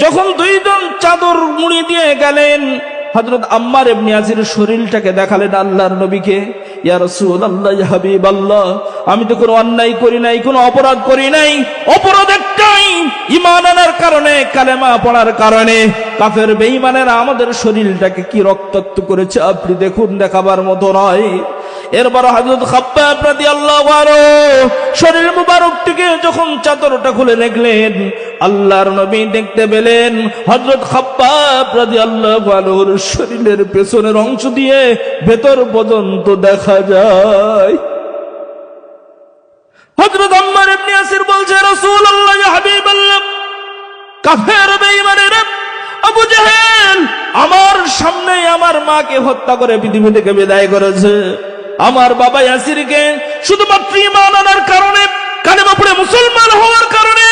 যখন দুইজন চাদর মুড়ি দিয়ে গেলেন, হযরত আম্মার ইবনে ইয়াসির শরীরটাকে দেখালেন আল্লাহর নবীকে। ইয়া রাসূলুল্লাহ, ইয়া হাবিবাল্লাহ, আমি তো কোনো অন্যায় করি নাই, কোনো অপরাধ করি নাই। অপরাধ একটাই, ঈমান আনার কারণে, কালেমা পড়ার কারণে কাফের বেঈমানেরা আমাদের শরীরটাকে কি রক্তাক্ত করেছে আপনি দেখুন, দেখাবার মতো নয়। এরপর হযরত খাব্বাব রাদিয়াল্লাহু আনহু শরীর মুবারকটিকে যখন চাদরটা খুলে দেখলেন, আল্লাহর নবী দেখতে পেলেন হযরত খাব্বাব রাদিয়াল্লাহু আনহুর শরীরের পেছনের অংশ দিয়ে ভেতর পর্যন্ত দেখা যায়। হযরত আম্মার ইবনে ইয়াসির বলছে, রাসূলুল্লাহ, ইয়া হাবিবাল্লাহ, কাফের বেঈমানেরা আবু জাহেল আমার সামনে আমার মাকে হত্যা করে পৃথিবী থেকে বিদায় করেছে। আমার বাবা ইয়াসিরকে শুধুমাত্র ঈমান আনার কারণে, কালেমা পড়ে মুসলমান হওয়ার কারণে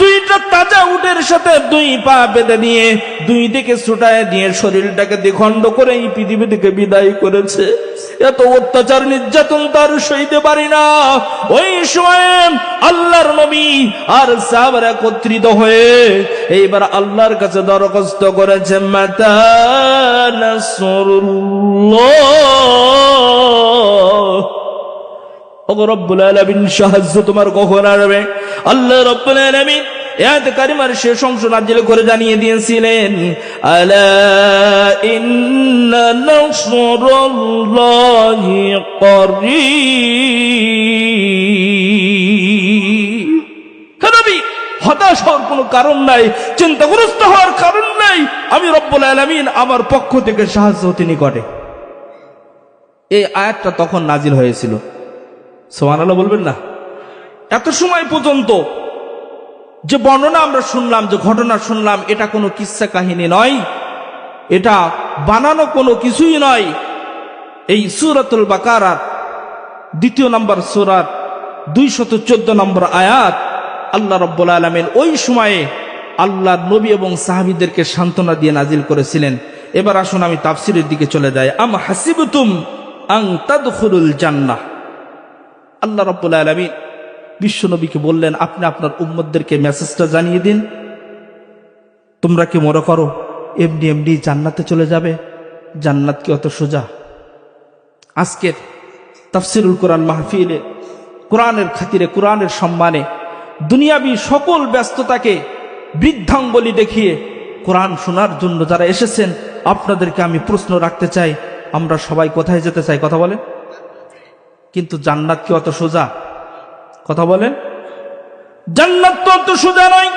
দুইটা তাজা উটের সাথে দুই পা বেঁধে নিয়ে দুই দিকে ছুটায় দিয়ে শরীরটাকে দ্বিখণ্ড করে এই পৃথিবী থেকে বিদায় করেছে। এত অত্যাচার নির্যাতন তার সইতে পারি না। ওই সময় আল্লাহর নবী আর সাহাবারা একত্রিত হয়ে এইবার আল্লাহর কাছে দরখাস্ত করেছে, মাতা নাসরুল্লাহ, ওগো রব্বুল আলামিন, সাহায্য তোমার কখন আসবে? আল্লাহ রব্বুল আলামিন আয়াত কারিমার শেষ অংশ নাযিল করে জানিয়ে দিয়েছিলেন, আলা ইন্না নাসরুল্লাহি করিব। হে নবী, হতাশ হওয়ার কোনো কারণ নাই, চিন্তাগ্রস্ত হওয়ার কারণ নাই। আমি রব্বুল আলামিন আমার পক্ষ থেকে সাহায্য অতি নিকটে। এই আয়াতটা তখন নাজিল হয়েছিল। সুবহানাল্লাহ বলবেন না? এত সময় পর্যন্ত যে বর্ণনা আমরা শুনলাম, যে ঘটনা শুনলাম, এটা কোনো কিসসা কাহিনী নয়, এটা বানানো কোনো কিছুই নয়। এই সূরাতুল বাকারার 2 নম্বর সূরার 214 নম্বর আয়াত আল্লাহ রাব্বুল আলামিন ওই সময়ে আল্লাহর নবী এবং সাহাবীদেরকে সান্ত্বনা দিয়ে নাজিল করেছিলেন। এবার আসুন আমি তাফসীরের দিকে চলে যাই। আম হাসিবতুম আন তাদখুলুল জান্নাহ। আল্লাহ রাব্বুল আলামিন বিশ্ব নবীকে বললেন, আপনি আপনার উম্মতদেরকে মেসেজটা জানিয়ে দিন, তোমরা কি মনে করো এমনি এমনি জান্নাতে চলে যাবে? জান্নাত কি অত সোজা? আজকের তাফসীরুল কোরআন মাহফিলে কোরআনের খাতিরে, কোরআনের সম্মানে দুনিয়াবি সকল ব্যস্ততাকে বৃদ্ধাঙ্গুলি দেখিয়ে কোরআন শোনার জন্য যারা এসেছেন, আপনাদেরকে আমি প্রশ্ন রাখতে চাই, আমরা সবাই কোথায় যেতে চাই? কথা বলেন। কিন্তু জান্নাত কি অত সোজা? কথা বলেন। জান্নাত তো অত সোজা নয়।